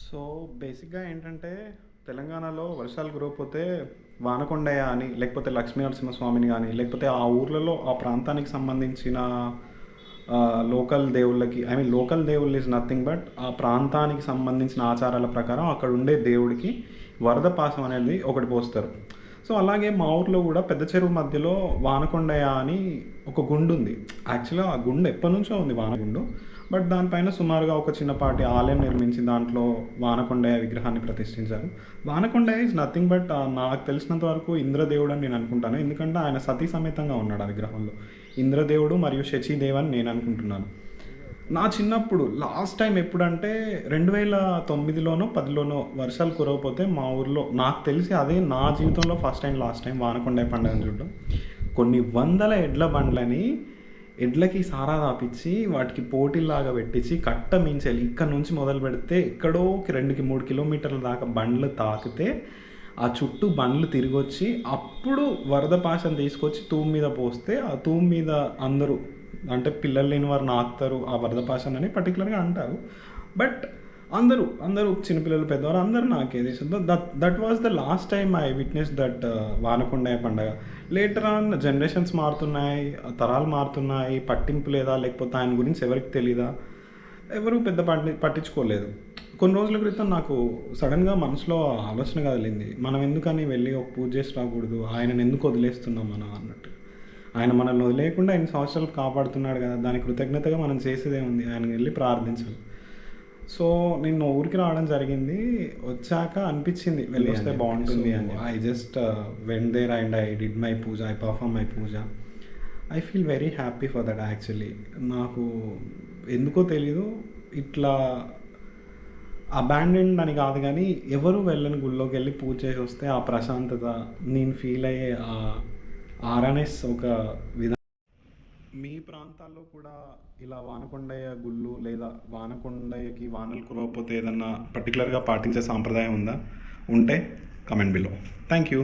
So బేసిక్‌గా ఏంటంటే, తెలంగాణలో వర్షాలు కురవకపోతే వానకొండయ్య అని, లేకపోతే లక్ష్మీ నరసింహస్వామిని గాని, లేకపోతే ఆ ఊర్లలో, ఆ ప్రాంతానికి సంబంధించిన లోకల్ దేవుళ్ళకి లోకల్ దేవుళ్ళు ఈజ్ నథింగ్ బట్ ఆ ప్రాంతానికి సంబంధించిన ఆచారాల ప్రకారం అక్కడుండే దేవుడికి వరద పాశం అనేది ఒకటి పోస్తారు. సో, అలాగే మా ఊర్లో గూడా పెద్ద చెరువు మధ్యలో వానకొండయ్య అని ఒక గుండుంది. యాక్చువల్‌గా ఆ గుండు ఎప్పటినుంచో ఉంది వానగుండు. బట్ దానిపైన సుమారుగా ఒక చిన్నపాటి ఆలయం నిర్మించి దాంట్లో వానకొండయ్య విగ్రహాన్ని ప్రతిష్ఠించారు. వానకొండయ్య ఈజ్ నథింగ్ బట్ నాకు తెలిసినంత వరకు ఇంద్రదేవుడు అని నేను అనుకుంటాను. ఎందుకంటే ఆయన సతీ సమేతంగా ఉన్నాడు ఆ విగ్రహంలో. ఇంద్రదేవుడు మరియు శచీదేవ్ అని నేను అనుకుంటున్నాను. నా చిన్నప్పుడు లాస్ట్ టైం ఎప్పుడంటే 2009లోనో 10లోనో వర్షాలు కురవకపోతే మా ఊర్లో నాకు తెలిసి అదే నా జీవితంలో first time last time Vanakondayya పండుగను చూడడం. కొన్ని వందల ఎడ్ల బండ్లని ఎడ్లకి సారా తాపిచ్చి వాటికి పోటీలాగా పెట్టించి కట్ట మించాలి ఇక్కడ నుంచి మొదలు పెడితే ఎక్కడో 2-3 కిలోమీటర్ల దాకా బండ్లు తాకితే ఆ చుట్టూ బండ్లు తిరిగొచ్చి అప్పుడు వరద పాశం తీసుకొచ్చి తూము మీద పోస్తే ఆ తూము మీద అందరూ అంటే పిల్లలు లేని వారు నాకుతారు ఆ వరద పాశం అని పర్టికులర్గా అంటారు. బట్ అందరూ చిన్నపిల్లలు పెద్దవారు అందరూ నాకేది so that was the last time I witness that Vanakondayya పండగ. లేటర్ ఆన్ జనరేషన్స్ మారుతున్నాయి, తరాలు మారుతున్నాయి, పట్టింపు లేదా లేకపోతే ఆయన గురించి ఎవరికి తెలీదా, ఎవరు పెద్ద పట్టించుకోలేదు. కొన్ని రోజుల క్రితం నాకు సడన్గా మనసులో ఆలోచన కదిలింది, మనం ఎందుకని వెళ్ళి ఒక పూజ చేసి రాకూడదు, ఆయనను ఎందుకు వదిలేస్తున్నాం మనం అన్నట్టు. ఆయన మనల్ని వదిలేయకుండా ఎన్ని సంవత్సరాలు కాపాడుతున్నాడు కదా, దానికి కృతజ్ఞతగా మనం చేసేదే ఉంది, ఆయనకి వెళ్ళి ప్రార్థించాలి. సో నేను ఊరికి రావడం జరిగింది. వచ్చాక అనిపించింది వెళ్ళి వస్తే బాగుంటుంది అని. I just went there and I did my puja, I perform my puja. I feel very happy for that actually. నాకు ఎందుకో తెలీదు, ఇట్లా అబాండెన్డ్ అని కాదు కానీ ఎవరు వెళ్ళని గుళ్ళోకి వెళ్ళి పూజ చేసి వస్తే ఆ ప్రశాంతత, నేను ఫీల్ అయ్యే ఆ ఆర్ఎన్ఎస్ ఒక విధంగా. మీ ప్రాంతాల్లో కూడా ఇలా వానకొండయ్య గుళ్ళు లేదా వానకొండయ్యకి వానలు కురవకపోతే ఏదన్నా పర్టికులర్గా పాటించే సాంప్రదాయం ఉందా? ఉంటే కమెంట్ బిలో. Thank you.